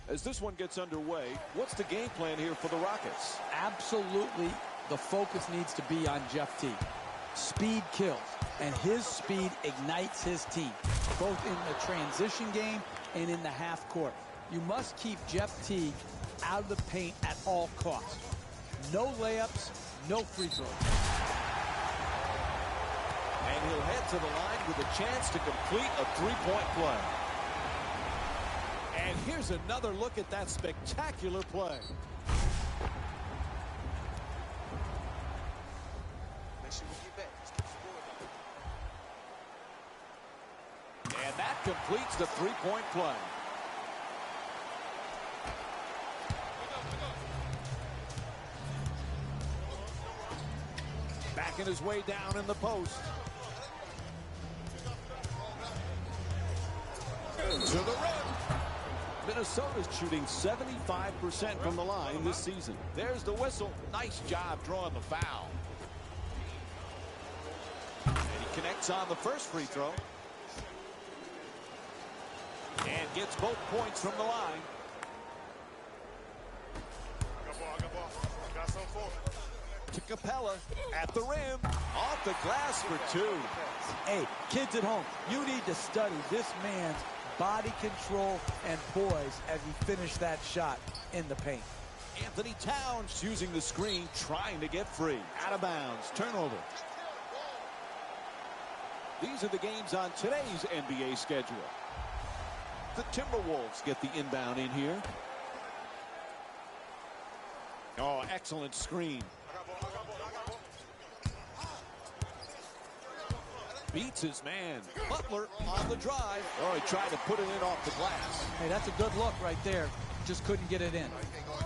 As this one gets underway, what's the game plan here for the Rockets? Absolutely, the focus needs to be on Jeff Teague. Speed kills, and his speed ignites his team, both in the transition game and in the half court. You must keep Jeff Teague out of the paint at all costs. No layups, no free throws. And he'll head to the line with a chance to complete a three-point play. And here's another look at that spectacular play. And that completes the three-point play. Backing his way down in the post. To the rim. Minnesota's shooting 75% from the line this season. There's the whistle. Nice job drawing the foul. And he connects on the first free throw. And gets both points from the line. To Capella at the rim. Off the glass for two. Hey, kids at home, you need to study this man's body control and poise as he finished that shot in the paint. Anthony Towns using the screen, trying to get free. Out of bounds. Turnover. These are the games on today's NBA schedule. The Timberwolves get the inbound in here. Oh, excellent screen. Beats his man. Butler on the drive. Oh, he tried to put it in off the glass. Hey, that's a good look right there. Just couldn't get it in.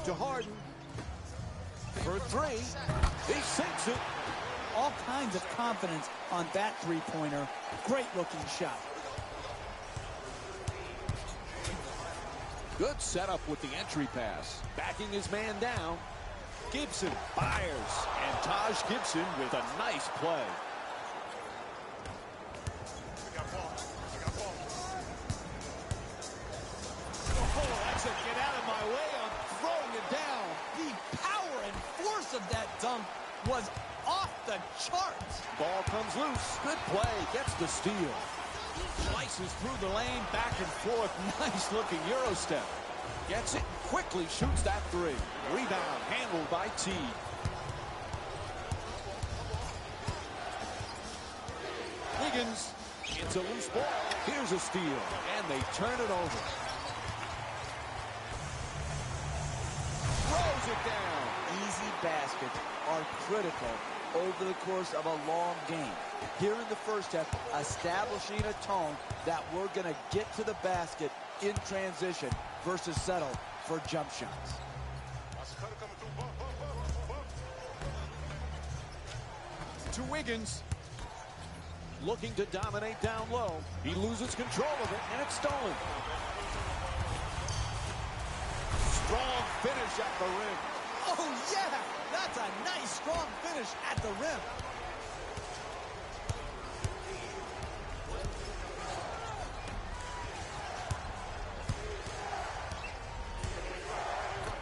To Harden. For three. He sinks it. All kinds of confidence on that three-pointer. Great looking shot. Good setup with the entry pass. Backing his man down. Gibson fires. And Taj Gibson with a nice play. Get out of my way, I'm throwing it down. The power and force of that dunk was off the charts. Ball comes loose. Good play. Gets the steal. Slices through the lane, back and forth. Nice looking Euro step. Gets it, quickly shoots that three. Rebound handled by Teague. Wiggins. It's a loose ball. Here's a steal. And they turn it over. Throws it down. Easy baskets are critical over the course of a long game. Here in the first half, establishing a tone that we're going to get to the basket in transition versus settle for jump shots. To Wiggins. Looking to dominate down low. He loses control of it, and it's stolen. Strong finish at the rim. Oh, yeah! That's a nice, strong finish at the rim.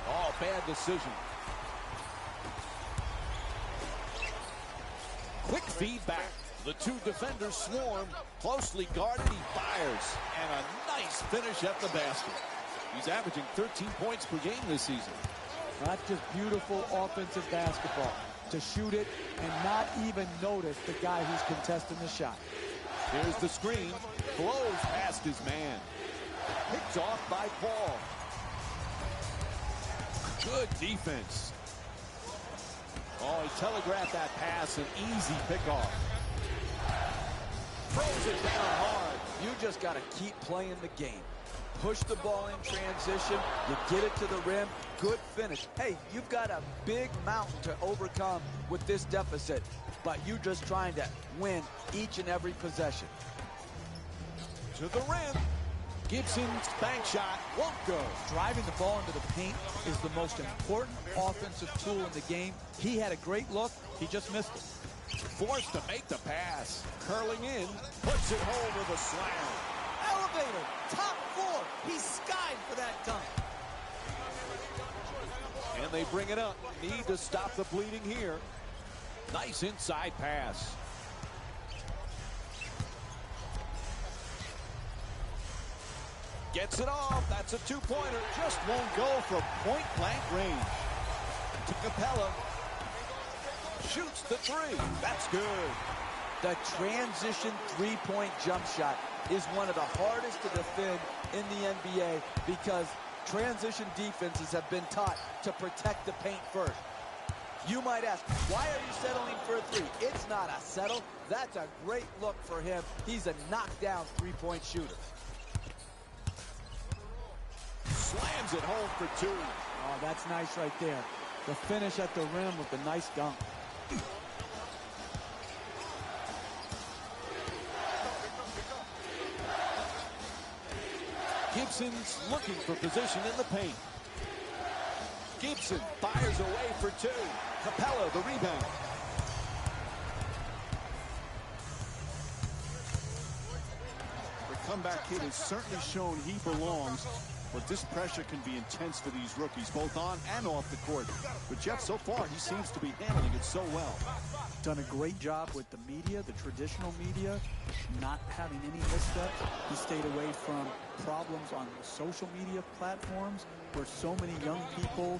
Oh, bad decision. Quick feedback. The two defenders swarm. Closely guarded, he fires. And a nice finish at the basket. He's averaging 13 points per game this season. That's just beautiful offensive basketball. To shoot it and not even notice the guy who's contesting the shot. Here's the screen. Blows past his man. Picked off by Paul. Good defense. Oh, he telegraphed that pass. An easy pickoff. Throws it down hard. You just got to keep playing the game. Push the ball in transition. You get it to the rim. Good finish. Hey, you've got a big mountain to overcome with this deficit, but you're just trying to win each and every possession. To the rim. Gibson's bank shot won't go. Driving the ball into the paint is the most important offensive tool in the game. He had a great look. He just missed it. Forced to make the pass. Curling in. Puts it home with a slam. Elevator. Top four. He's skied for that dunk. And they bring it up. Need to stop the bleeding here. Nice inside pass. Gets it off. That's a two-pointer. Just won't go from point-blank range. To Capella. Shoots the three. That's good. The transition three-point jump shot is one of the hardest to defend in the NBA because transition defenses have been taught to protect the paint first. You might ask, why are you settling for a three? It's not a settle. That's a great look for him. He's a knockdown three-point shooter. Slams it home for two. Oh, that's nice right there. The finish at the rim with the nice dunk. Gibson's looking for position in the paint. Gibson fires away for two. Capella the rebound. The comeback kid has certainly shown he belongs, but this pressure can be intense for these rookies, both on and off the court. But Jeff, so far, he seems to be handling it so well. Done a great job with the media, the traditional media, not having any missteps. He stayed away from problems on social media platforms where so many young people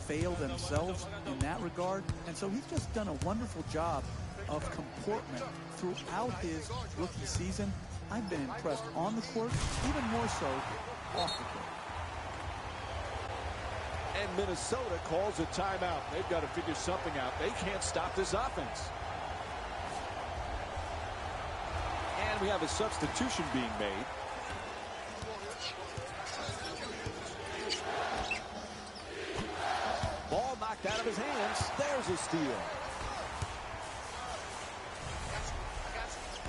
fail themselves in that regard. And so he's just done a wonderful job of comportment throughout his rookie season. I've been impressed on the court, even more so off the court. And Minnesota calls a timeout. They've got to figure something out. They can't stop this offense. And we have a substitution being made. Ball knocked out of his hands. There's a steal.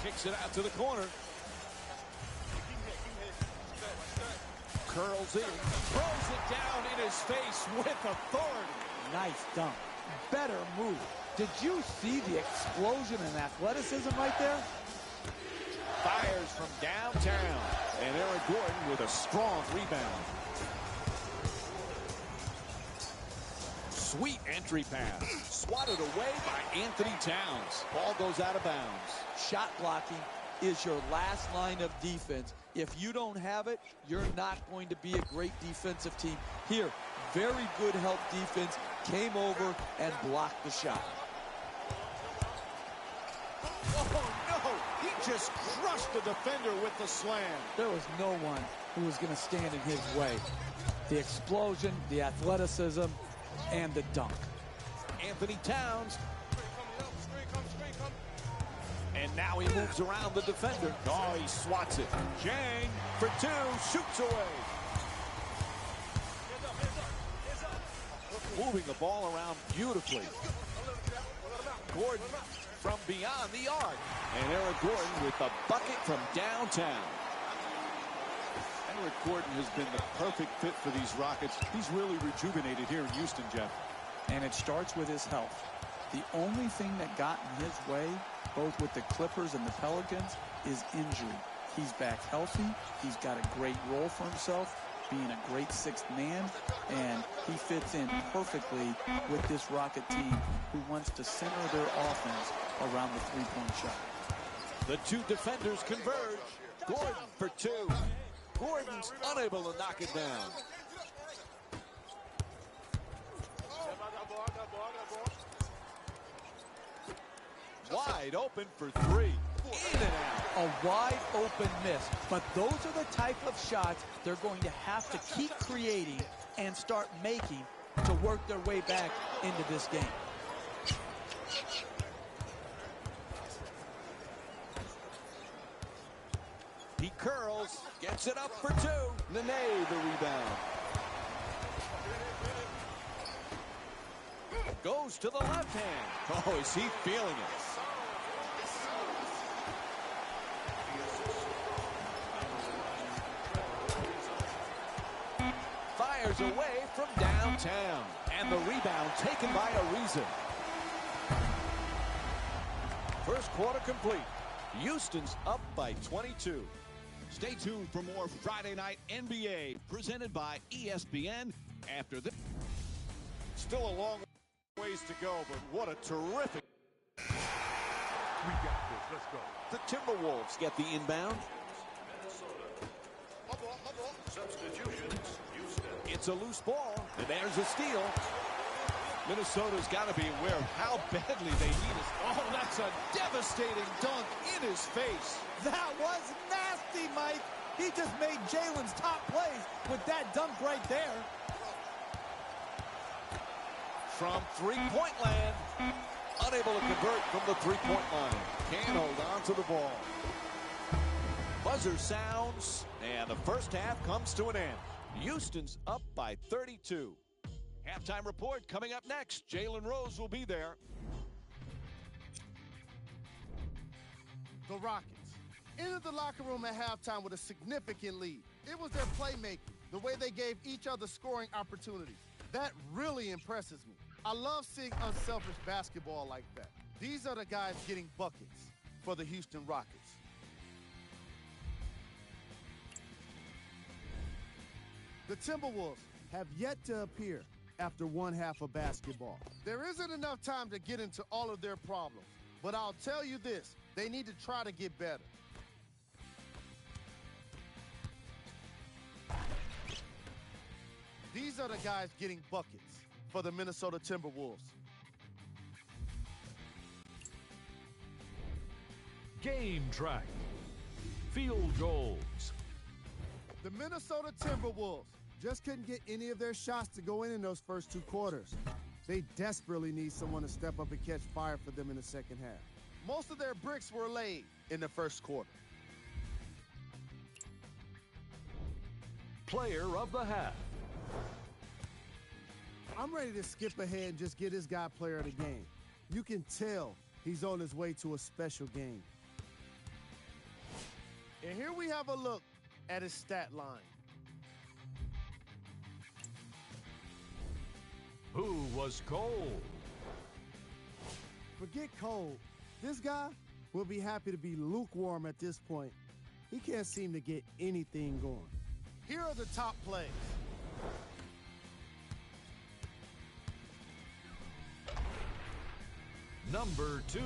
Kicks it out to the corner. Curls in, throws it down in his face with authority. Nice dunk. Better move. Did you see the explosion and athleticism right there? Fires from downtown. And Aaron Gordon with a strong rebound. Sweet entry pass. Swatted away by Anthony Towns. Ball goes out of bounds. Shot blocking is your last line of defense. If you don't have it, you're not going to be a great defensive team. Here, very good help defense, came over and blocked the shot. Oh, no! He just crushed the defender with the slam. There was no one who was going to stand in his way. The explosion, the athleticism, and the dunk. Anthony Towns. And now he moves around the defender. Oh, he swats it. Jang for two, shoots away. Moving the ball around beautifully. Gordon from beyond the arc. And Aaron Gordon with the bucket from downtown. Eric Gordon has been the perfect fit for these Rockets. He's really rejuvenated here in Houston, Jeff. And it starts with his health. The only thing that got in his way, both with the Clippers and the Pelicans, is injury. He's back healthy. He's got a great role for himself, being a great sixth man, and he fits in perfectly with this Rocket team who wants to center their offense around the three-point shot. The two defenders converge. Gordon for two. Gordon's unable to knock it down. Wide open for three. In and out. A wide open miss. But those are the type of shots they're going to have to keep creating and start making to work their way back into this game. He curls, gets it up for two. Nene the rebound. Goes to the left hand. Oh, is he feeling it? Fires away from downtown. And the rebound taken by Ariza. First quarter complete. Houston's up by 22. Stay tuned for more Friday Night NBA presented by ESPN after this. Still a long ways to go, but what a terrific. We got this. Let's go. The Timberwolves get the inbound. Substitutions, Houston. It's a loose ball, and there's a steal. Minnesota's got to be aware of how badly they need us. Oh, that's a devastating dunk in his face. That was nasty, Mike. He just made Jalen's top plays with that dunk right there. From three-point land, unable to convert from the three-point line. Can't hold on to the ball. Buzzer sounds, and the first half comes to an end. Houston's up by 32. Halftime report coming up next. Jalen Rose will be there. The Rockets entered the locker room at halftime with a significant lead. It was their playmaking, the way they gave each other scoring opportunities. That really impresses me. I love seeing unselfish basketball like that. These are the guys getting buckets for the Houston Rockets. The Timberwolves have yet to appear after one half of basketball. There isn't enough time to get into all of their problems, but I'll tell you this, they need to try to get better. These are the guys getting buckets for the Minnesota Timberwolves. Game track. Field goals. The Minnesota Timberwolves just couldn't get any of their shots to go in those first two quarters. They desperately need someone to step up and catch fire for them in the second half. Most of their bricks were laid in the first quarter. Player of the half. I'm ready to skip ahead and just get this guy player of the game. You can tell he's on his way to a special game. And here we have a look at his stat line. Who was cold? Forget cold. This guy will be happy to be lukewarm at this point. He can't seem to get anything going. Here are the top plays. Number 2.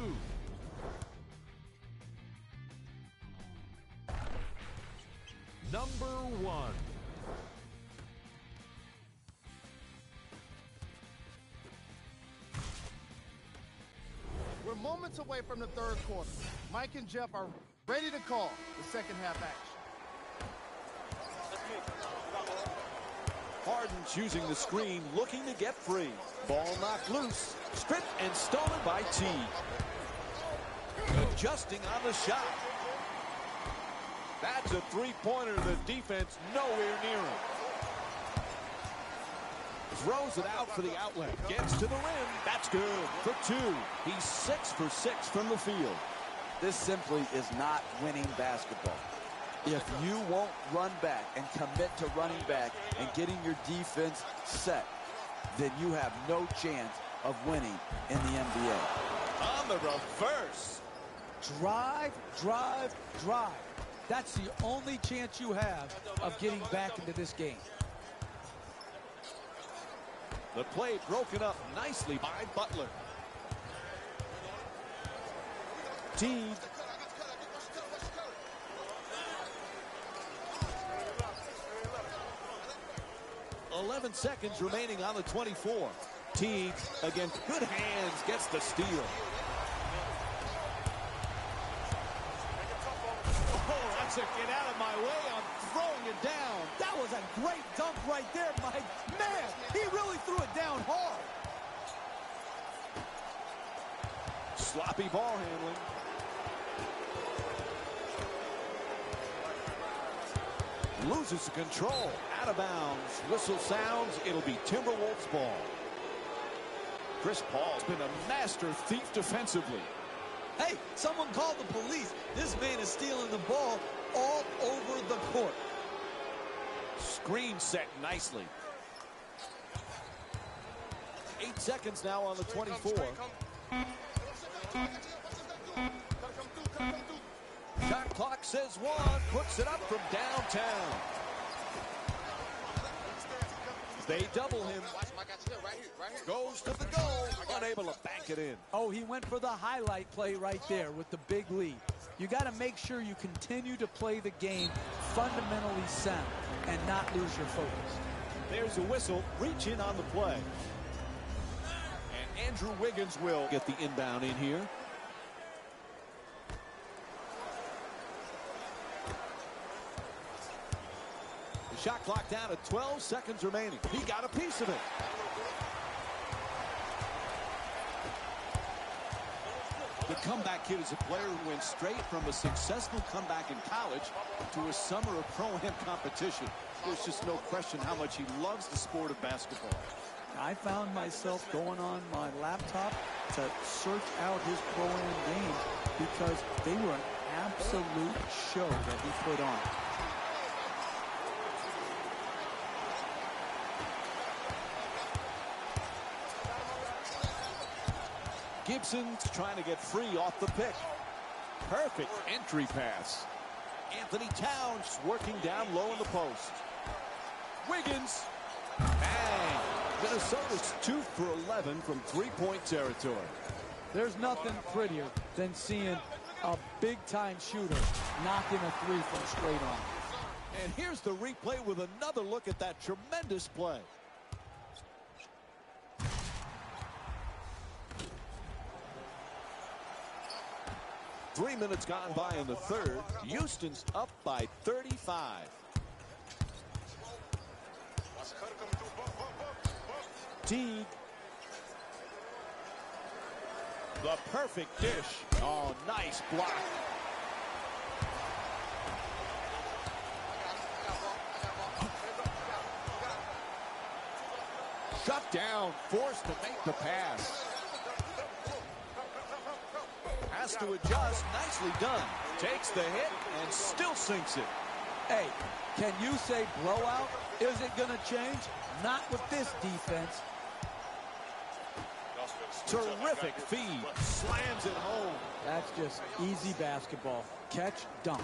Number 1. We're moments away from the third quarter. Mike and Jeff are ready to call the second half action. Harden's using the screen, looking to get free. Ball knocked loose, stripped and stolen by Teague. Adjusting on the shot. That's a three-pointer. The defense nowhere near him. Throws it out for the outlet. Gets to the rim. That's good for 2. He's 6 for 6 from the field. This simply is not winning basketball. If you won't run back and commit to running back and getting your defense set, then you have no chance of winning in the NBA. On the reverse. Drive, drive, drive. That's the only chance you have of getting back into this game. The play broken up nicely by Butler. Teague. 11 seconds remaining on the 24. Teague, again, good hands, gets the steal. Oh, that's a get out of my way. I'm throwing it down. That was a great dunk right there, Mike. Man, he really threw it down hard. Sloppy ball handling. Loses control. Out of bounds. Whistle sounds. It'll be Timberwolves ball. Chris Paul's been a master thief defensively. Hey, someone called the police. This man is stealing the ball all over the court. Screen set nicely. 8 seconds now on the 24. Shot clock says 1. Puts it up from downtown. They double him. Goes to the goal. Unable to bank it in. Oh, he went for the highlight play right there with the big lead. You got to make sure you continue to play the game fundamentally sound and not lose your focus. There's a whistle. Reach in on the play. And Andrew Wiggins will get the inbound in here. The shot clock down at 12 seconds remaining. He got a piece of it. The comeback kid is a player who went straight from a successful comeback in college to a summer of pro-am competition. There's just no question how much he loves the sport of basketball. I found myself going on my laptop to search out his pro-am games because they were an absolute show that he put on. Gibson's trying to get free off the pick. Perfect entry pass. Anthony Towns working down low in the post. Wiggins. Bang. Minnesota's 2 for 11 from three-point territory. There's nothing prettier than seeing a big-time shooter knocking a three from straight on. And here's the replay with another look at that tremendous play. Three minutes gone by in the third. Houston's up by 35. Teague. The perfect dish. Oh, nice block. Shut down. Forced to make the pass. Has to adjust. Nicely done. Takes the hit and still sinks it. Hey, can you say blowout? Is it going to change? Not with this defense. Terrific feed. Slams it home. That's just easy basketball. Catch, dunk.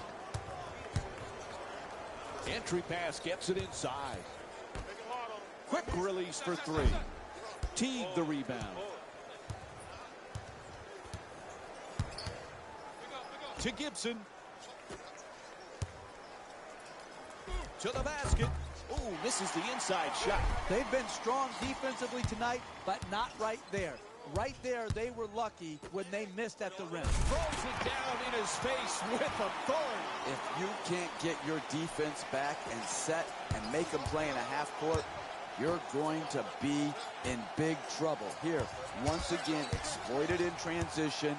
Entry pass gets it inside. Quick release for three. Teague the rebound. To Gibson. To the basket. Ooh, misses the inside shot. They've been strong defensively tonight, but not right there. Right there, they were lucky when they missed at the rim. Throws it down in his face with authority. If you can't get your defense back and set and make them play in a half court, you're going to be in big trouble. Here, once again, exploited in transition,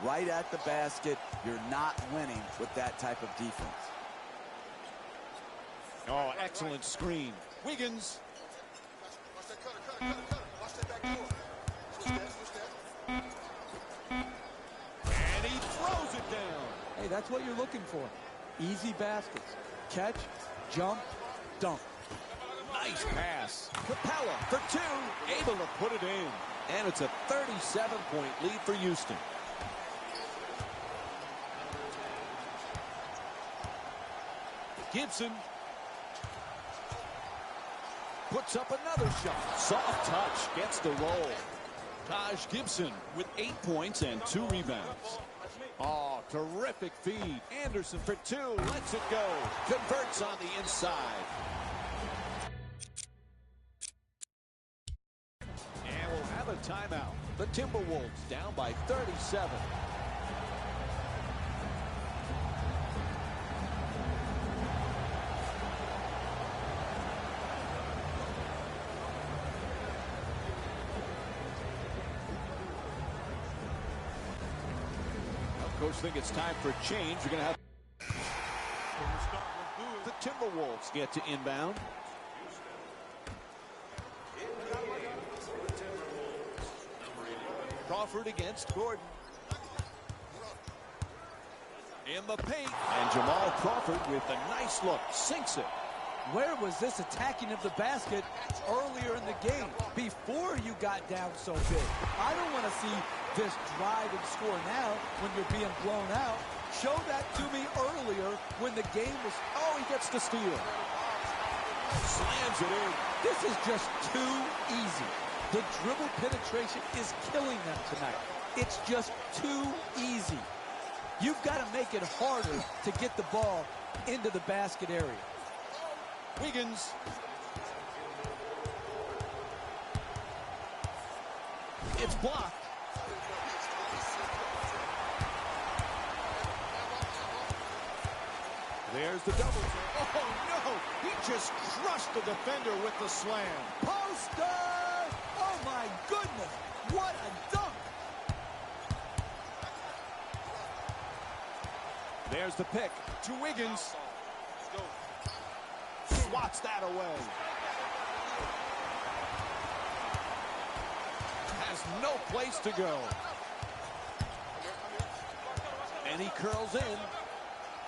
right at the basket. You're not winning with that type of defense. Oh, excellent screen. Wiggins. And he throws it down. Hey, that's what you're looking for. Easy baskets. Catch, jump, dunk. Nice pass. Capella for two. Able to put it in. And it's a 37-point lead for Houston. Gibson puts up another shot. Soft touch gets the roll. Taj Gibson with 8 points and 2 rebounds. Oh, terrific feed. Anderson for two. Lets it go. Converts on the inside. And we'll have a timeout. The Timberwolves down by 37. Coach think it's time for a change. We're going to have the Timberwolves get to inbound. Crawford against Gordon. In the paint. And Jamal Crawford with a nice look. Sinks it. Where was this attacking of the basket earlier in the game before you got down so big? I don't want to see this drive and score now when you're being blown out. Show that to me earlier when the game was... Oh, he gets the steal. Slams it in. This is just too easy. The dribble penetration is killing them tonight. It's just too easy. You've got to make it harder to get the ball into the basket area. Wiggins. It's blocked. There's the double. Oh, no! He just crushed the defender with the slam. Poster! Oh, my goodness! What a dunk! There's the pick to Wiggins. Swats that away. Has no place to go. And he curls in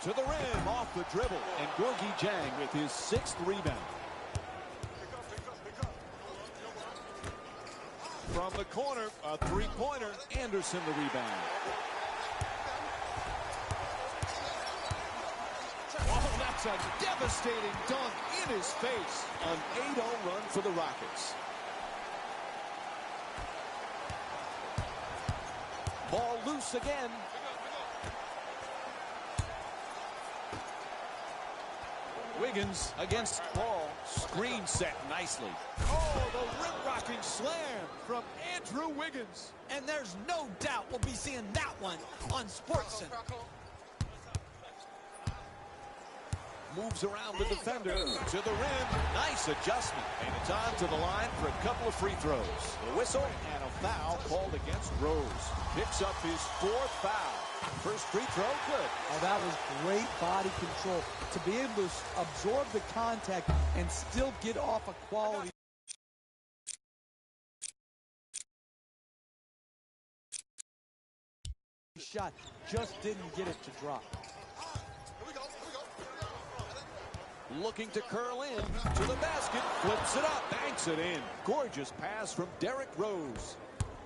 to the rim off the dribble. And Gorgui Dieng with his 6th rebound. From the corner, a three-pointer. Anderson the rebound. Oh, that's a devastating dunk in his face. An 8-0 run for the Rockets. Ball loose again. Wiggins against Paul. Screen set nicely. Oh, the rim-rocking slam from Andrew Wiggins. And there's no doubt we'll be seeing that one on SportsCenter. Moves around the defender to the rim. Nice adjustment. And it's on to the line for a couple of free throws. The whistle and a foul called against Rose. Picks up his 4th foul. First free throw, good. Oh, that was great body control. To be able to absorb the contact and still get off a quality shot. Just didn't get it to drop. Looking to curl in to the basket, flips it up, banks it in. Gorgeous pass from Derrick Rose.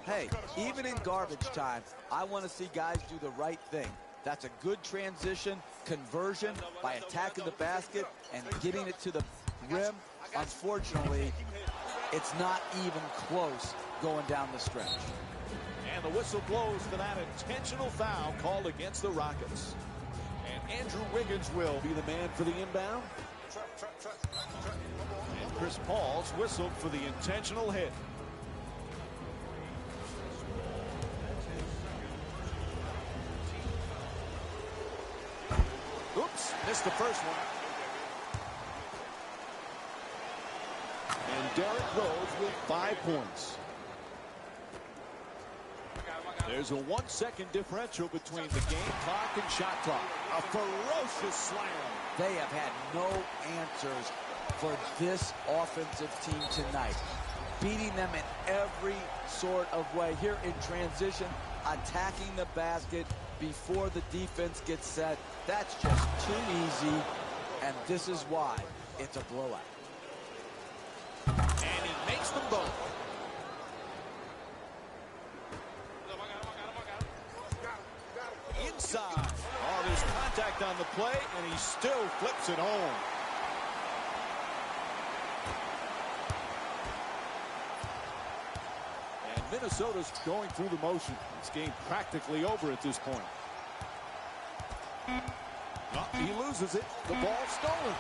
Hey, even in garbage time, I want to see guys do the right thing. That's a good transition, conversion by attacking the basket and getting it to the rim. Unfortunately, it's not even close going down the stretch. And the whistle blows for that intentional foul called against the Rockets. And Andrew Wiggins will be the man for the inbound. And Chris Paul's whistled for the intentional hit. Oops, missed the first one. And Derrick Rose with 5 points. There's a 1-second differential between the game clock and shot clock. A ferocious slam. They have had no answers for this offensive team tonight. Beating them in every sort of way. Here in transition, attacking the basket before the defense gets set. That's just too easy, and this is why it's a blowout. And he makes them both. Inside. Oh, there's contact on the play, and he still flips it home. And Minnesota's going through the motion. This game practically over at this point. Oh, he loses it. The ball stolen.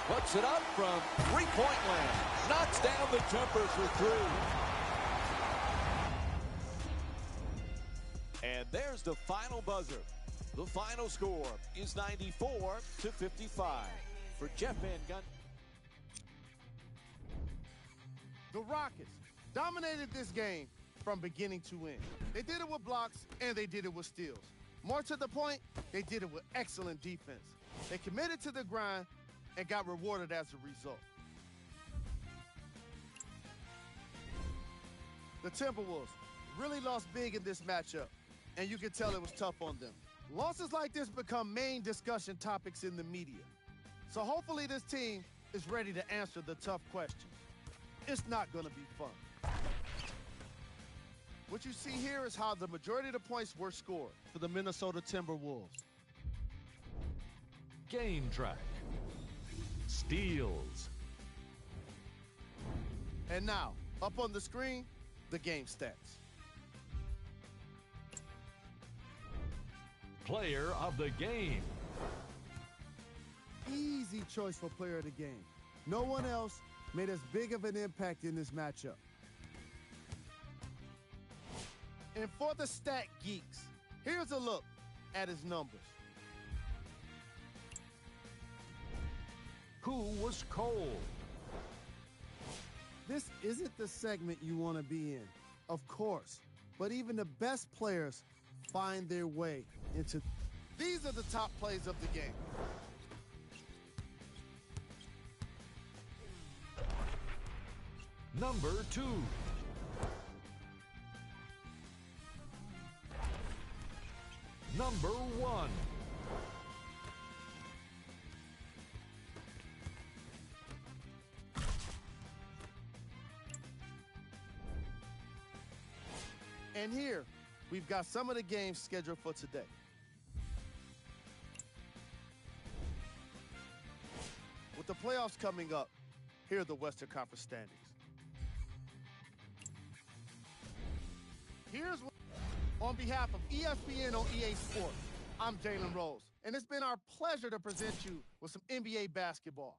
Puts it up from three-point land. Knocks down the jumper for 3. And there's the final buzzer. The final score is 94-55 for Jeff Van Gundy. The Rockets dominated this game from beginning to end. They did it with blocks, and they did it with steals. More to the point, they did it with excellent defense. They committed to the grind and got rewarded as a result. The Timberwolves really lost big in this matchup, and you can tell it was tough on them. Losses like this become main discussion topics in the media. So hopefully this team is ready to answer the tough questions. It's not going to be fun. What you see here is how the majority of the points were scored for the Minnesota Timberwolves. Game track. steals. And now, up on the screen, the game stats. Player of the game. Easy choice for player of the game. No one else made as big of an impact in this matchup. And for the stat geeks, here's a look at his numbers. Who was cold? This isn't the segment you want to be in, of course, but even the best players find their way into. These are the top plays of the game. Number 2. Number 1. And here, we've got some of the games scheduled for today. With the playoffs coming up, here are the Western Conference standings. Here's what, on behalf of ESPN on EA Sports, I'm Jalen Rose, and it's been our pleasure to present you with some NBA basketball.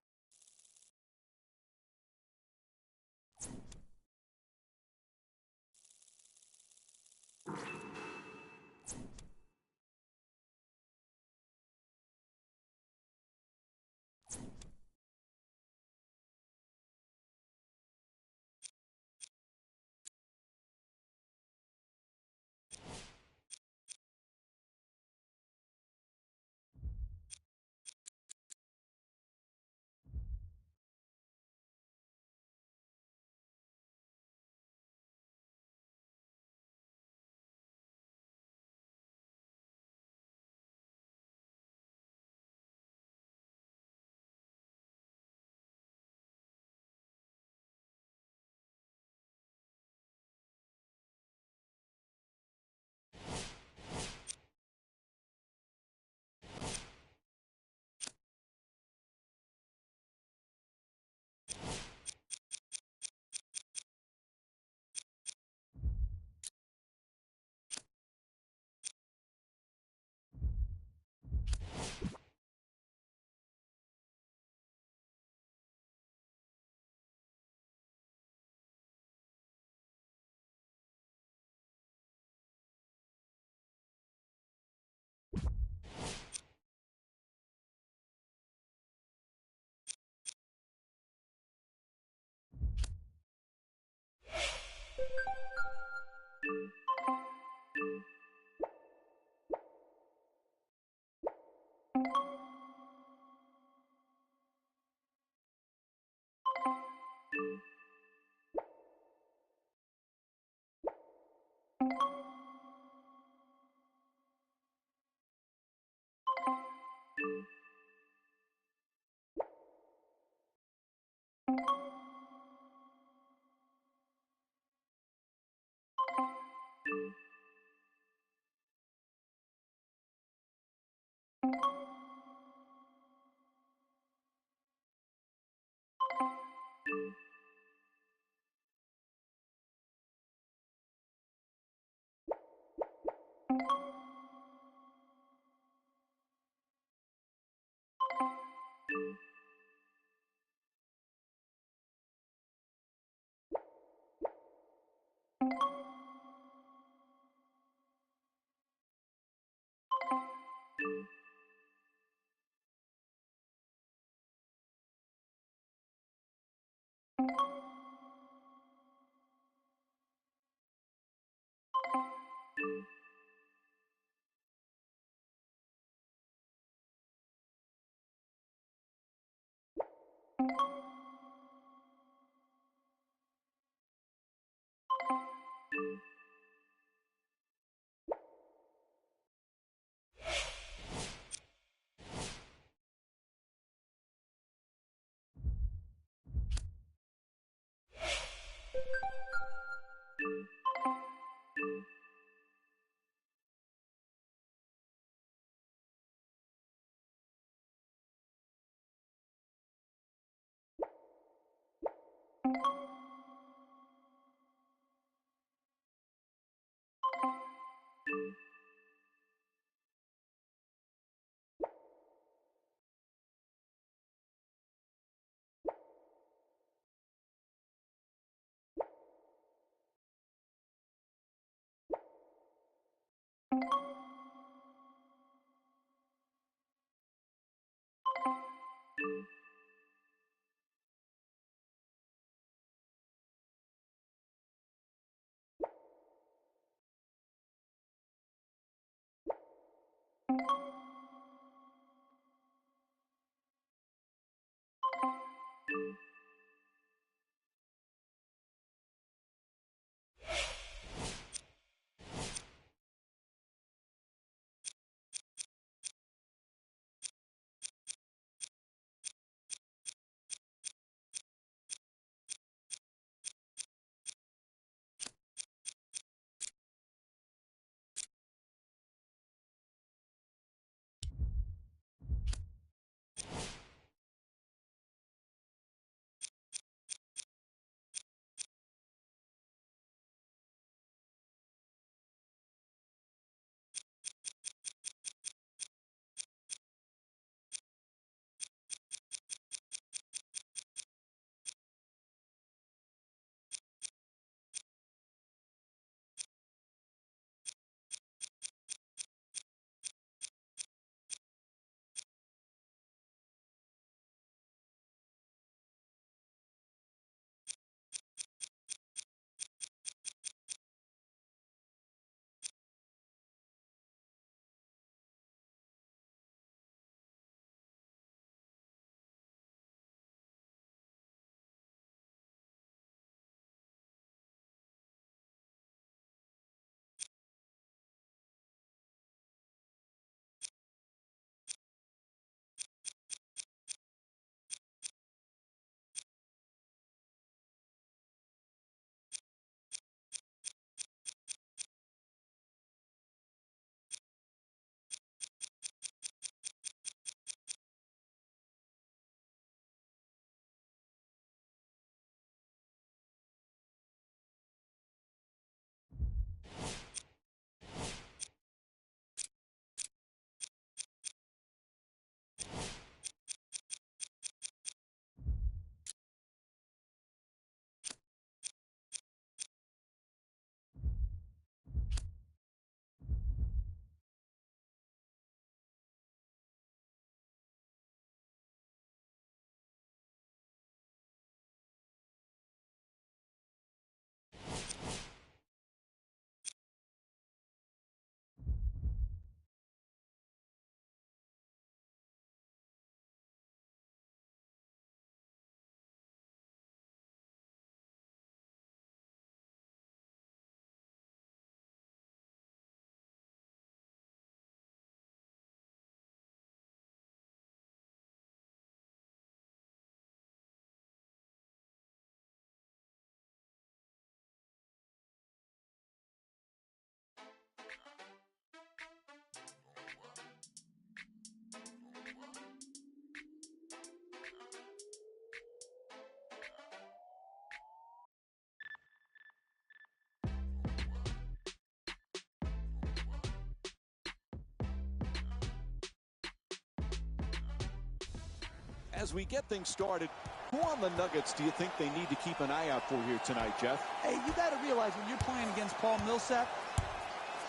As we get things started, who on the Nuggets do you think they need to keep an eye out for here tonight, Jeff? Hey, you got to realize when you're playing against Paul Millsap,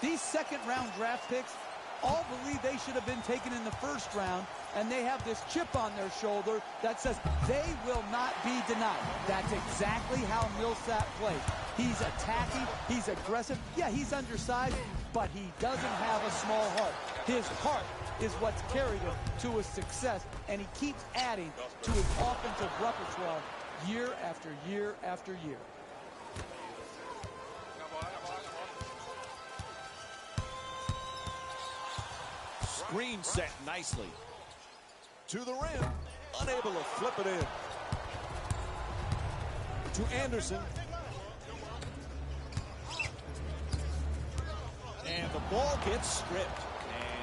these second-round draft picks all believe they should have been taken in the first round, and they have this chip on their shoulder that says they will not be denied. That's exactly how Millsap plays. He's attacking, he's aggressive. Yeah, he's undersized, but he doesn't have a small heart. His heart is what's carried him to his success, and he keeps adding to his offensive repertoire year after year after year. Screen set nicely. To the rim, unable to flip it in. To Anderson. And the ball gets stripped.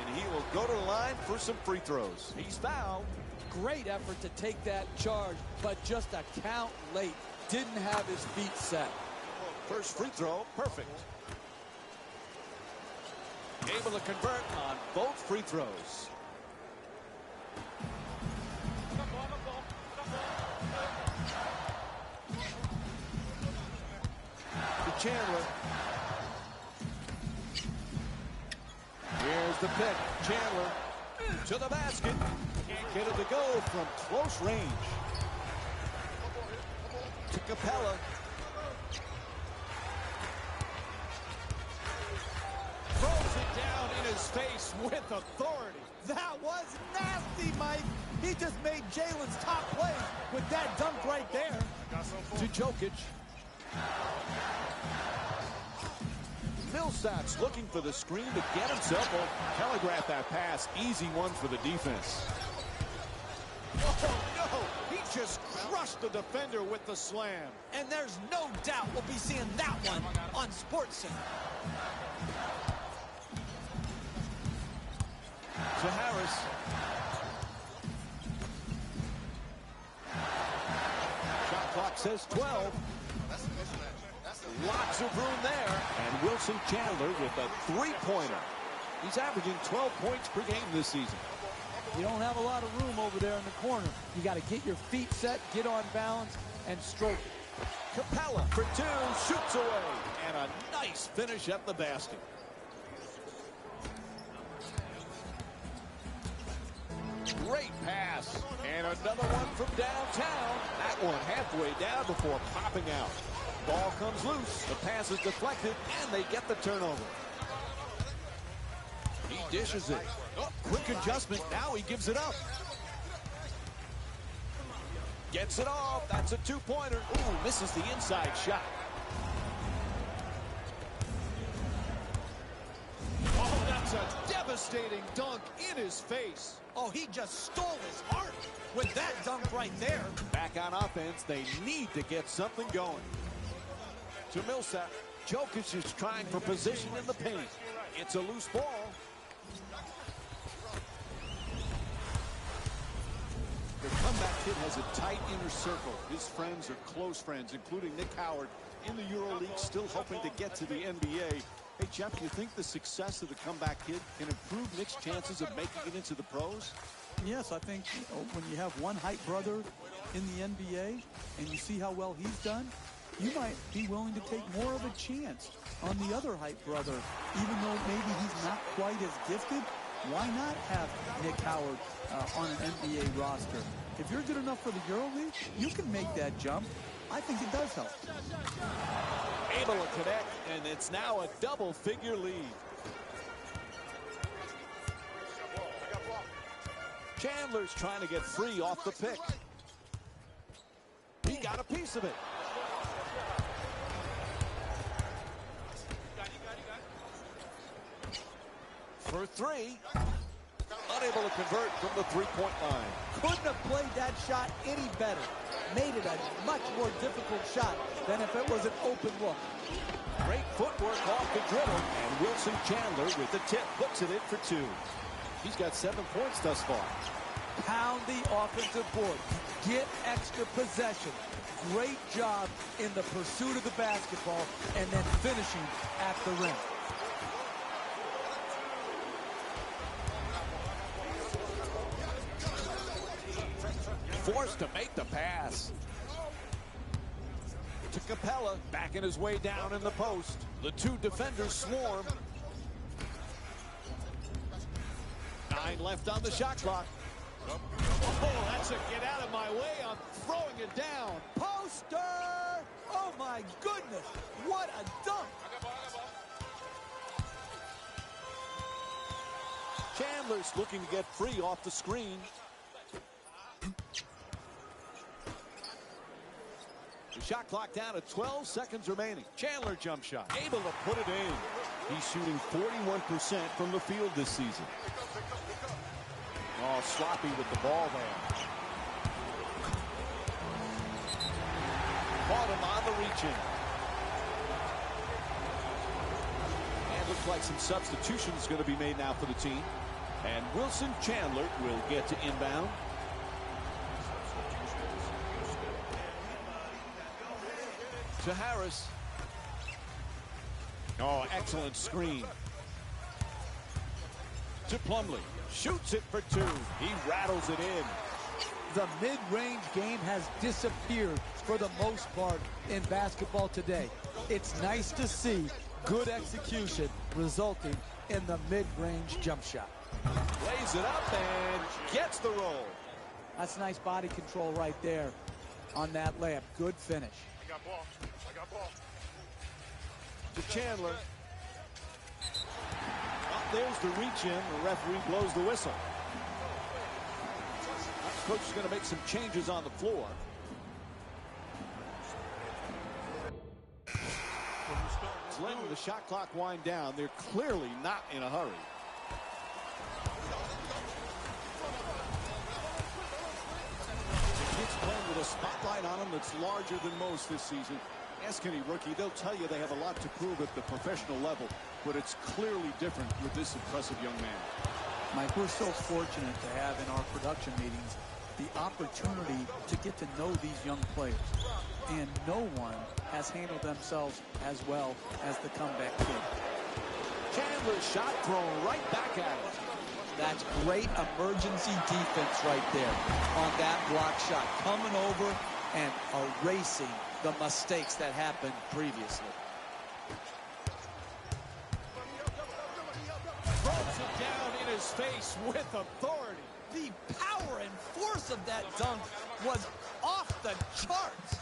And he will go to the line for some free throws. He's fouled. Great effort to take that charge, but just a count late. didn't have his feet set. First free throw, perfect. Able to convert on both free throws. To Chandler. Here's the pick. Chandler to the basket. Can't get it to go from close range. To Capella. Throws it down in his face with authority. That was nasty, Mike. He just made Jalen's top play with that dunk right there. To Jokic. Millsap's looking for the screen to get himself a telegraph that pass. Easy one for the defense. Oh, no. He just crushed the defender with the slam. And there's no doubt we'll be seeing that one on SportsCenter. To Harris. Shot clock says 12. Lots of room there. And Wilson Chandler with a three-pointer. He's averaging 12 points per game this season. You don't have a lot of room over there in the corner. You got to get your feet set, get on balance, and stroke it. Capella for two, shoots away. And a nice finish at the basket. Great pass. And another one from downtown. That one halfway down before popping out. Ball comes loose. The pass is deflected, and they get the turnover. He dishes it. Oh, quick adjustment. Now he gives it up. Gets it off. That's a two-pointer. Ooh, misses the inside shot. Oh, that's a devastating dunk in his face. Oh, he just stole his heart with that dunk right there. Back on offense, they need to get something going. To Millsap. Jokic is trying for position in the paint. It's a loose ball. The comeback kid has a tight inner circle. His friends are close friends, including Nick Howard in the EuroLeague, still hoping to get to the NBA. Hey, Jeff, do you think the success of the comeback kid can improve Nick's chances of making it into the pros? Yes, I think when you have one hype brother in the NBA and you see how well he's done, you might be willing to take more of a chance on the other hype brother. Even though maybe he's not quite as gifted, why not have Nick Howard on an NBA roster? If you're good enough for the EuroLeague, you can make that jump. I think it does help. Able to connect, and it's now a double-figure lead. Chandler's trying to get free off the pick. He got a piece of it. For three. Unable to convert from the three-point line. Couldn't have played that shot any better. Made it a much more difficult shot than if it was an open look. Great footwork off the dribble. And Wilson Chandler with the tip puts it in for two. He's got 7 points thus far. Pound the offensive board. Get extra possession. Great job in the pursuit of the basketball and then finishing at the rim. Forced to make the pass. To Capella, backing his way down in the post. The two defenders swarm. 9 left on the shot clock. Oh, that's a get out of my way. I'm throwing it down. Poster! Oh my goodness, what a dunk! Chandler's looking to get free off the screen. The shot clock down to 12 seconds remaining. Chandler jump shot. Able to put it in. He's shooting 41% from the field this season. Oh, sloppy with the ball there. Caught him on the reach-in. And looks like some substitutions going to be made now for the team. And Wilson Chandler will get to inbound. To Harris. Oh, excellent screen. To Plumlee. Shoots it for two. He rattles it in. The mid-range game has disappeared for the most part in basketball today. It's nice to see good execution resulting in the mid-range jump shot. Lays it up and gets the roll. That's nice body control right there on that layup. Good finish. I got ball. To Chandler. Oh, there's the reach in. The referee blows the whistle. Coach is going to make some changes on the floor. It's letting the shot clock wind down. They're clearly not in a hurry. Kids playing with a spotlight on them that's larger than most this season. Ask any rookie, they'll tell you they have a lot to prove at the professional level, but it's clearly different with this impressive young man. Mike, we're so fortunate to have in our production meetings the opportunity to get to know these young players. And no one has handled themselves as well as the comeback kid. Chandler's shot thrown right back at him. That's great emergency defense right there on that block shot. Coming over and erasing the mistakes that happened previously. Throws it down in his face with authority. The power and force of that dunk was off the charts.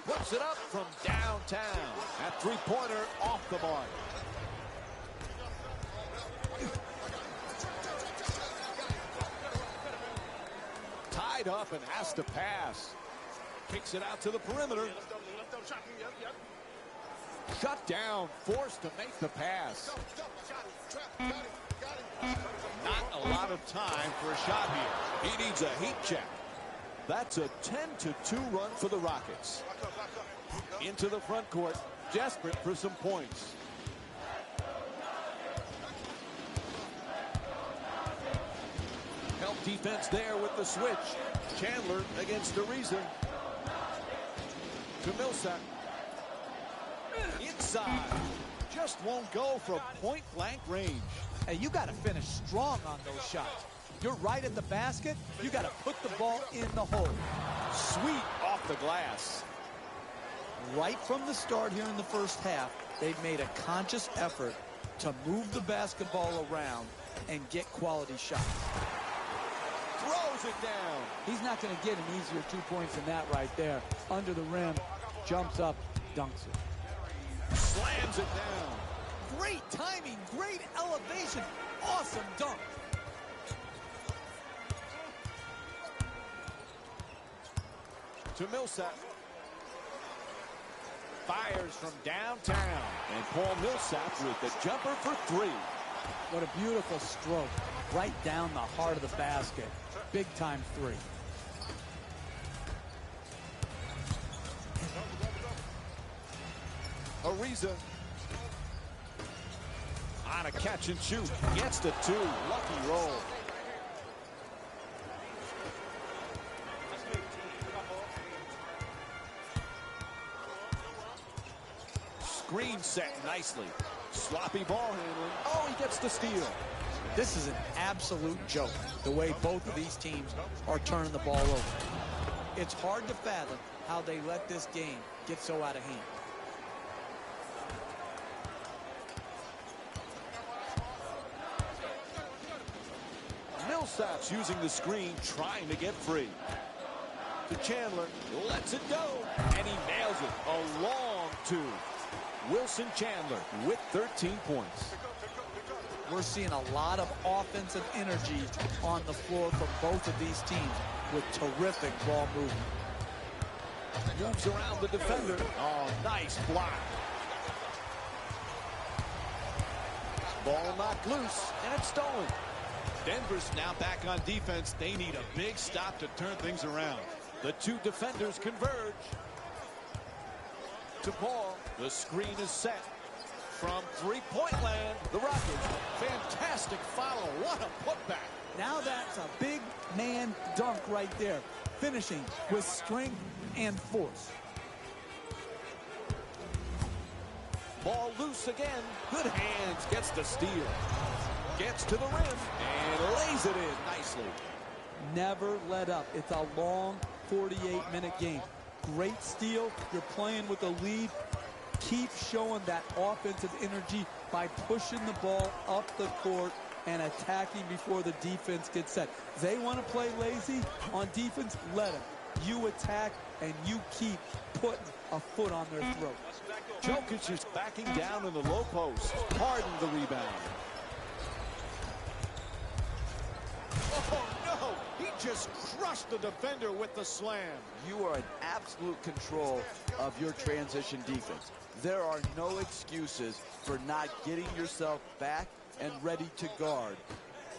Puts it up from downtown. That three-pointer off the mark. Tied up and has to pass. Kicks it out to the perimeter. Shut down, forced to make the pass. Not a lot of time for a shot here. He needs a heat check. That's a 10-2 run for the Rockets. Into the front court, desperate for some points. Help defense there with the switch. Chandler against Ariza. To Millsap. Inside. Just won't go from point-blank range. Hey, you got to finish strong on those shots. You're right at the basket. You got to put the ball in the hole. Sweet off the glass. Right from the start here in the first half, they've made a conscious effort to move the basketball around and get quality shots. Throws it down. He's not going to get an easier 2 points than that right there. Under the rim, jumps up, dunks it. Slams it down. Great timing, great elevation, awesome dunk. To Millsap. Fires from downtown. And Paul Millsap with the jumper for three. What a beautiful stroke. Right down the heart of the basket. Big time three. Ariza. On a catch and shoot. Gets the two. Lucky roll. Screen set nicely. Sloppy ball handling. Oh, he gets the steal. This is an absolute joke, the way both of these teams are turning the ball over. It's hard to fathom how they let this game get so out of hand. Millsap's using the screen, trying to get free. To Chandler, lets it go, and he nails it. A long two. Wilson Chandler with 13 points. We're seeing a lot of offensive energy on the floor from both of these teams with terrific ball movement. Moves around the defender. Oh, nice block. Ball knocked loose, and it's stolen. Denver's now back on defense. They need a big stop to turn things around. The two defenders converge. To Paul. The screen is set. From three-point land, the Rockets. Fantastic follow. What a putback. Now that's a big man dunk right there, finishing with strength and force. Ball loose again. Good hands. Gets the steal. Gets to the rim and lays it in nicely. Never let up. It's a long 48-minute game. Great steal. You're playing with a lead. Keep showing that offensive energy by pushing the ball up the court and attacking before the defense gets set. They want to play lazy on defense, let them. You attack and you keep putting a foot on their throat. Jokic is backing down in the low post. Harden the rebound. Oh, no! He just crushed the defender with the slam. You are in absolute control of your transition defense. There are no excuses for not getting yourself back and ready to guard.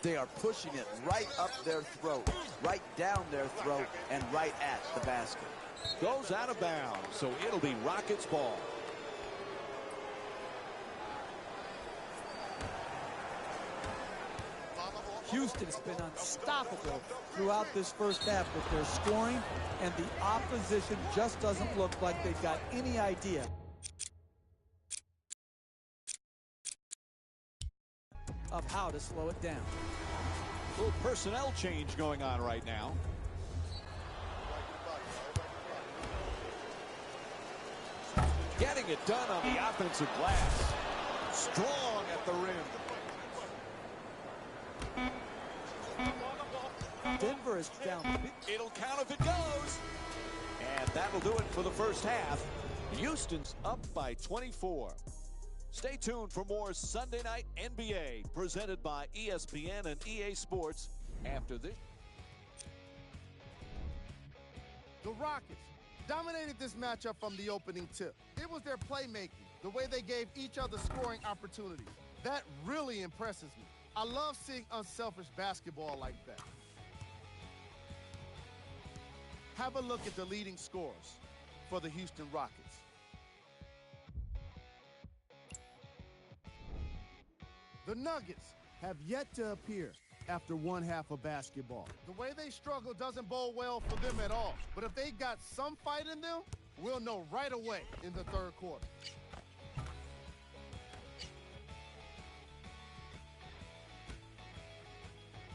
They are pushing it right up their throat, right down their throat, and right at the basket. Goes out of bounds, so it'll be Rockets ball. Houston's been unstoppable throughout this first half with their scoring, and the opposition just doesn't look like they've got any idea of how to slow it down. A little personnel change going on right now. Getting it done on the offensive glass. Strong at the rim. Denver is down. It'll count if it goes. And that'll do it for the first half. Houston's up by 24. Stay tuned for more Sunday Night NBA presented by ESPN and EA Sports after this. The Rockets dominated this matchup from the opening tip. It was their playmaking, the way they gave each other scoring opportunities. That really impresses me. I love seeing unselfish basketball like that. Have a look at the leading scorers for the Houston Rockets. The Nuggets have yet to appear after one half of basketball. The way they struggle doesn't bode well for them at all. But if they got some fight in them, we'll know right away in the third quarter.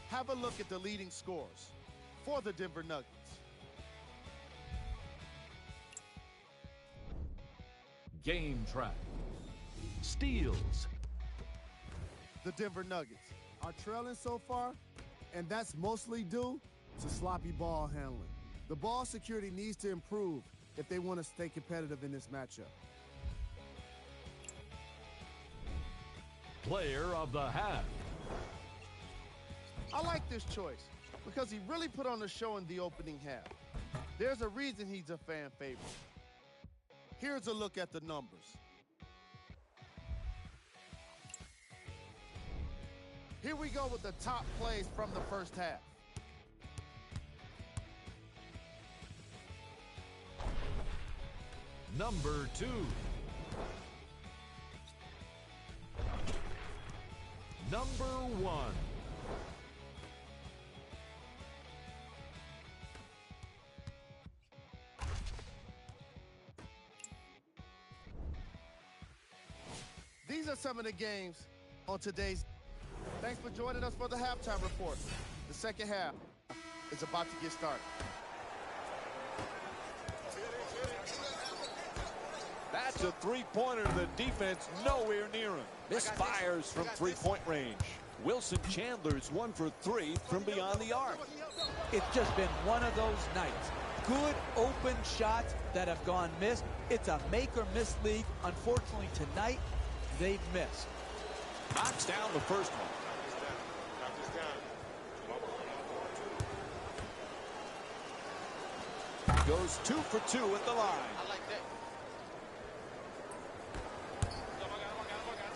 Have a look at the leading scorers for the Denver Nuggets. Game track. Steals. The Denver Nuggets are trailing so far, and that's mostly due to sloppy ball handling. The ball security needs to improve if they want to stay competitive in this matchup. Player of the half. I like this choice because he really put on a show in the opening half. There's a reason he's a fan favorite. Here's a look at the numbers. Here we go with the top plays from the first half. Number 2. Number 1. These are some of the games on today's. Thanks for joining us for the halftime report. The second half is about to get started. That's a three-pointer. The defense nowhere near him. Misfires from three-point range. Wilson Chandler's 1 for 3 from beyond the arc. It's just been one of those nights. Good open shots that have gone missed. It's a make-or-miss league. Unfortunately, tonight, they've missed. Knocks down the first one. Goes 2 for 2 at the line.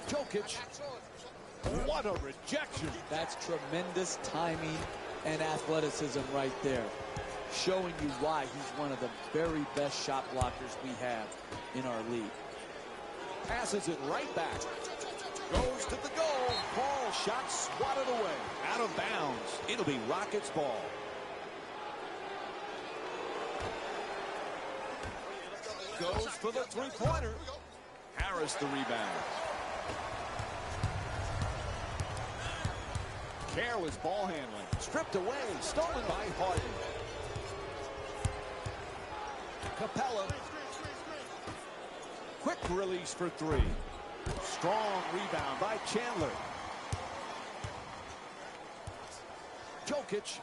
Jokic. What a rejection. That's tremendous timing and athleticism right there. Showing you why he's one of the very best shot blockers we have in our league. Passes it right back. Goes to the goal. Paul shot swatted away. Out of bounds. It'll be Rockets ball. Goes for the three-pointer. Harris the rebound. Careless ball handling. Stripped away. Stolen by Harden. Capella. Quick release for three. Strong rebound by Chandler. Jokic.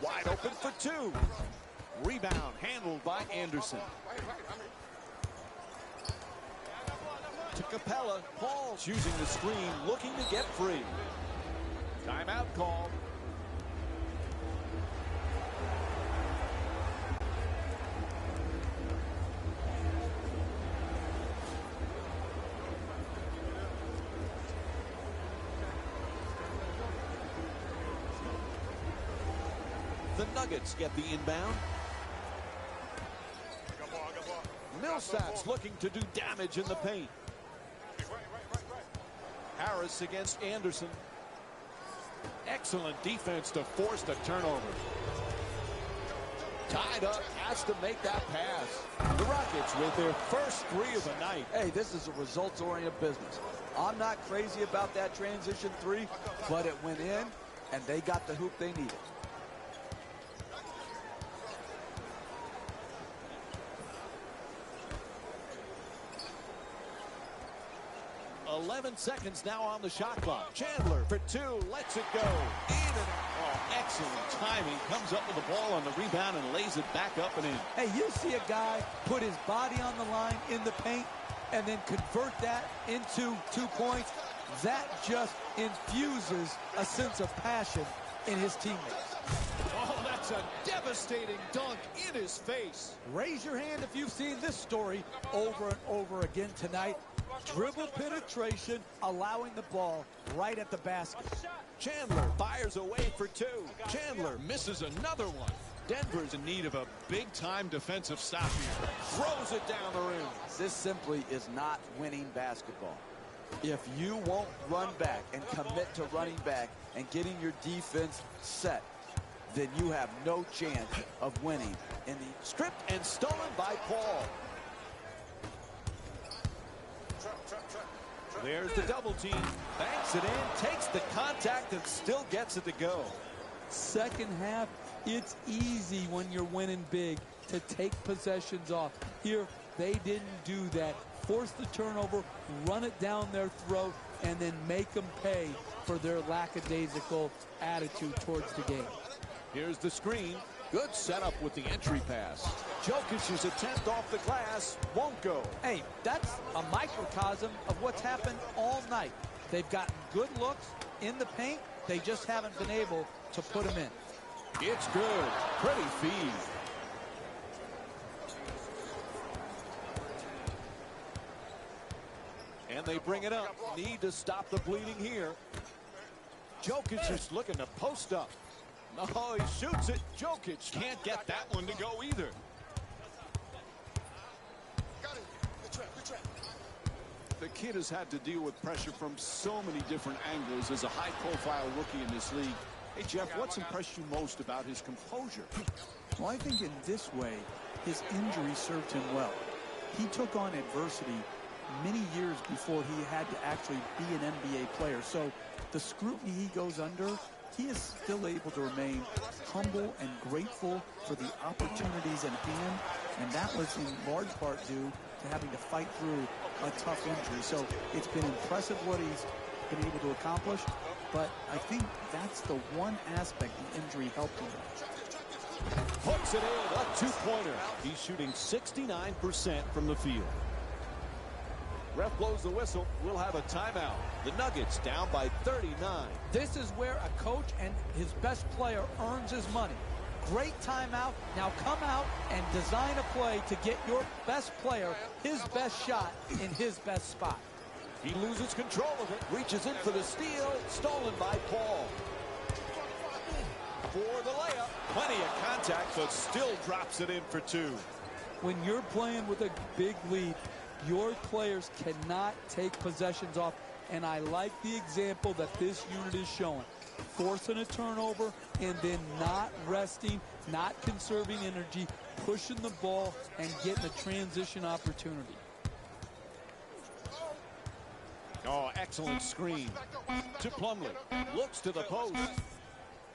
Wide open for two. Rebound handled by Anderson. To Capella. Paul's using the screen, looking to get free. Timeout called. The Nuggets get the inbound. Millsap's looking to do damage in the paint. Harris against Anderson. Excellent defense to force the turnover. Tied up, has to make that pass. The Rockets with their first three of the night. Hey, this is a results-oriented business. I'm not crazy about that transition three, but it went in, and they got the hoop they needed. 11 seconds now on the shot clock. Chandler for two, lets it go. In and out. Oh, excellent timing. Comes up with the ball on the rebound and lays it back up and in. Hey, you see a guy put his body on the line in the paint and then convert that into 2 points. That just infuses a sense of passion in his teammates. Oh, that's a devastating dunk in his face. Raise your hand if you've seen this story over and over again tonight. Dribble penetration, allowing the ball right at the basket. Chandler fires away for two. Chandler misses another one. Denver's in need of a big-time defensive stop here. Throws it down the rim. This simply is not winning basketball. If you won't run back and commit to running back and getting your defense set, then you have no chance of winning. In the stripped and stolen by Paul. There's the double team. Banks it in, takes the contact, and still gets it to go. Second half, it's easy when you're winning big to take possessions off. Here, they didn't do that. Force the turnover, run it down their throat, and then make them pay for their lackadaisical attitude towards the game. Here's the screen. Good setup with the entry pass. Jokic's attempt off the glass won't go. Hey, that's a microcosm of what's happened all night. They've gotten good looks in the paint. They just haven't been able to put them in. It's good. Pretty feed. And they bring it up. Need to stop the bleeding here. Jokic is looking to post up. Oh, he shoots it. Jokic can't get that one to go either. The kid has had to deal with pressure from so many different angles as a high-profile rookie in this league. Hey, Jeff, what's impressed you most about his composure? Well, I think in this way, his injury served him well. He took on adversity many years before he had to actually be an NBA player. So the scrutiny he goes under, he is still able to remain humble and grateful for the opportunities in hand, and that was in large part due to having to fight through a tough injury. So it's been impressive what he's been able to accomplish, but I think that's the one aspect the injury helped him with. Puts it in, a two-pointer. He's shooting 69% from the field. Ref blows the whistle. We'll have a timeout. The Nuggets down by 39. This is where a coach and his best player earns his money. Great timeout. Now come out and design a play to get your best player his best shot in his best spot. He loses control of it. Reaches in for the steal. Stolen by Paul. For the layup. Plenty of contact, but still drops it in for two. When you're playing with a big lead, Your players cannot take possessions off, and I like the example that this unit is showing. Forcing a turnover and then not resting, not conserving energy, pushing the ball and getting a transition opportunity. Oh, excellent screen to Plumlee. Looks to the post.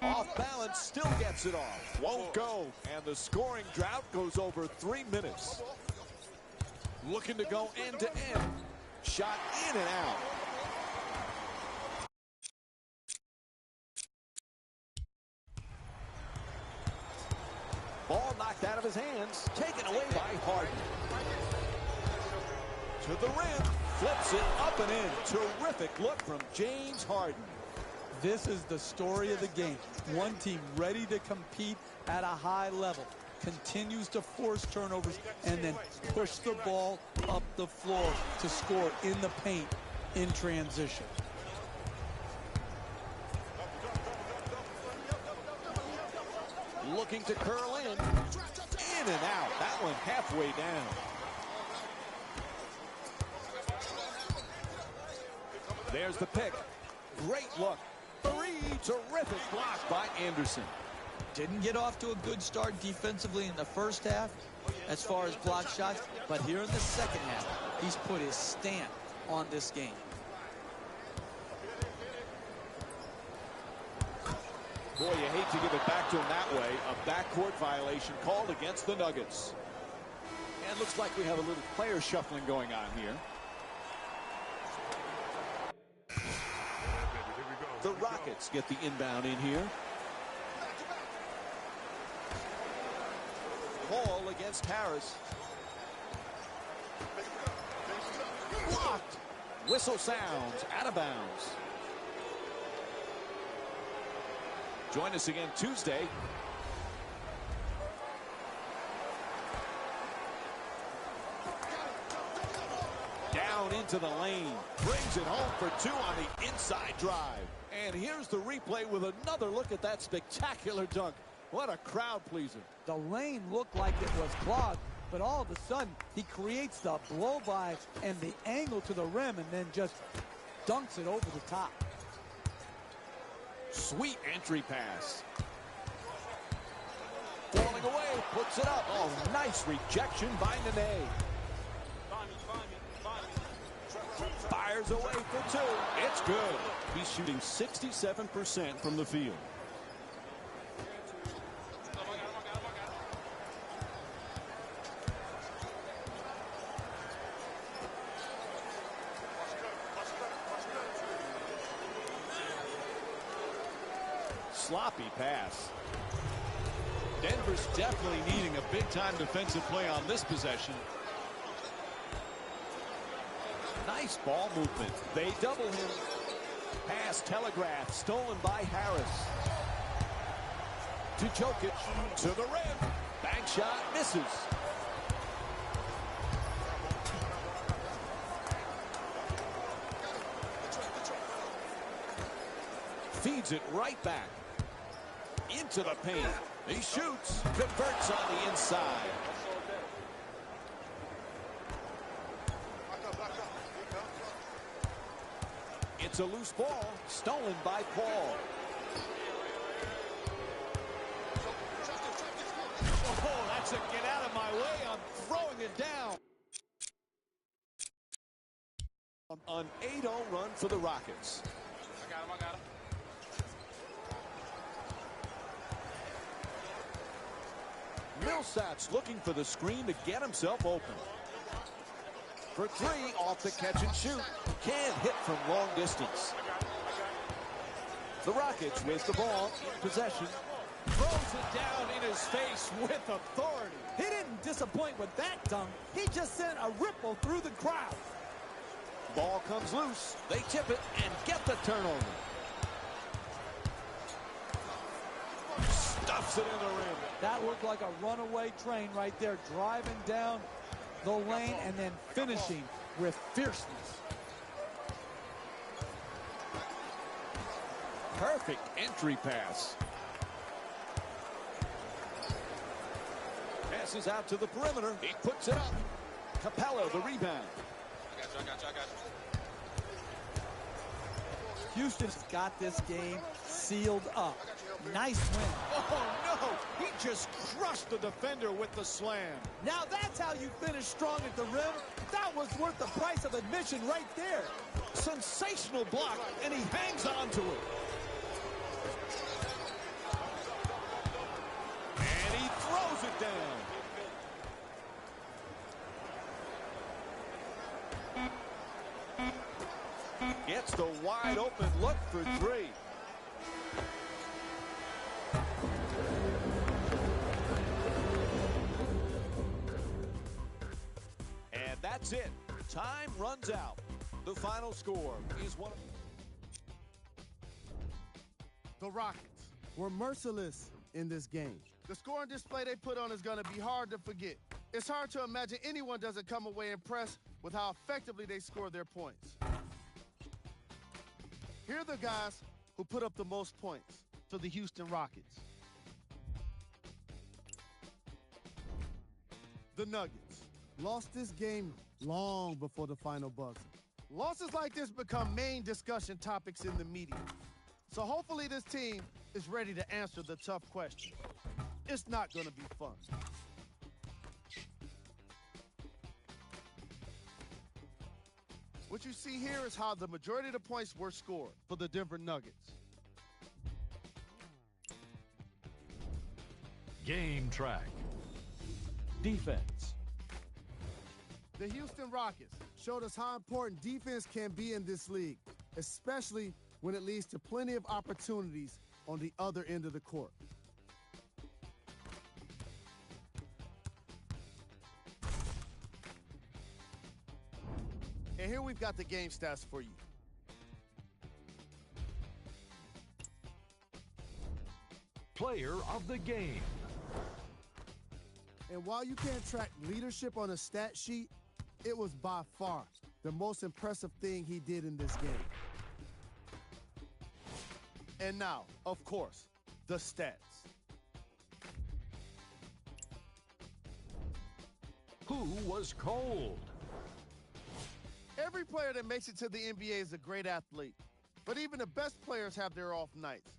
Off balance, still gets it off. Won't go. And the scoring drought goes over 3 minutes. Looking to go end to end. Shot in and out. Ball knocked out of his hands. Taken away by Harden. To the rim. Flips it up and in. Terrific look from James Harden. This is the story of the game. One team ready to compete at a high level, continues to force turnovers, and then push the ball up the floor to score in the paint in transition. Looking to curl in. In and out. That one halfway down. There's the pick. Great look. Three. Terrific block by Anderson. Didn't get off to a good start defensively in the first half as far as block shots, but here in the second half, he's put his stamp on this game. Boy, you hate to give it back to him that way. A backcourt violation called against the Nuggets. And looks like we have a little player shuffling going on here. The Rockets get the inbound in here. Hall against Harris. Blocked. Whistle sounds out of bounds. Join us again Tuesday. Down into the lane. Brings it home for two on the inside drive. And here's the replay with another look at that spectacular dunk. What a crowd pleaser. The lane looked like it was clogged, but all of a sudden he creates the blow by and the angle to the rim and then just dunks it over the top. Sweet entry pass. Falling away, puts it up. Oh, nice rejection by Nene. Fires away for two. It's good. He's shooting 67% from the field. Sloppy pass. Denver's definitely needing a big-time defensive play on this possession. Nice ball movement. They double him. Pass telegraphed. Stolen by Harris. To Jokic. To the rim. Bank shot misses. Feeds it right back. Into the paint. He shoots. Converts on the inside. It's a loose ball. Stolen by Paul. Oh, that's a get out of my way. I'm throwing it down. An 8-0 run for the Rockets. I got him. Millsap's looking for the screen to get himself open. For three, off the catch and shoot. Can't hit from long distance. The Rockets with the ball in possession. Throws it down in his face with authority. He didn't disappoint with that dunk. He just sent a ripple through the crowd. Ball comes loose. They tip it and get the turnover. Stuffs it in the rim. That looked like a runaway train right there, driving down the lane and then finishing with fierceness. Perfect entry pass. Passes out to the perimeter. He puts it up. Capella, the rebound. I got you. Houston's got this game sealed up. Nice win. Oh, no! He just crushed the defender with the slam. Now that's how you finish strong at the rim. That was worth the price of admission right there. Sensational block, and he hangs on to it. And he throws it down. Gets the wide open look for three. And that's it. Time runs out. The final score is one. The Rockets were merciless in this game. The scoring display they put on is going to be hard to forget. It's hard to imagine anyone doesn't come away impressed with how effectively they score their points. Here are the guys who put up the most points for the Houston Rockets. The Nuggets lost this game long before the final buzzer. Losses like this become main discussion topics in the media. So hopefully this team is ready to answer the tough question. It's not going to be fun. What you see here is how the majority of the points were scored for the Denver Nuggets. Game track. Defense. The Houston Rockets showed us how important defense can be in this league, especially when it leads to plenty of opportunities on the other end of the court. And here we've got the game stats for you. Player of the game. And while you can't track leadership on a stat sheet, it was by far the most impressive thing he did in this game. And now, of course, the stats. Who was cold? Every player that makes it to the NBA is a great athlete, but even the best players have their off nights.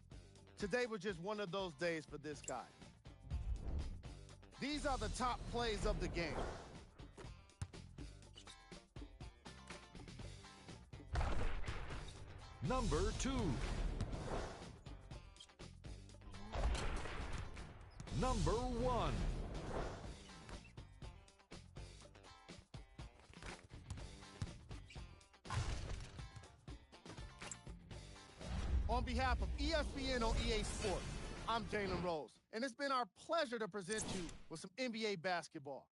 Today was just one of those days for this guy. These are the top plays of the game. Number 2. Number 1. On behalf of ESPN on EA Sports, I'm Jalen Rose, and it's been our pleasure to present you with some NBA basketball.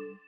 you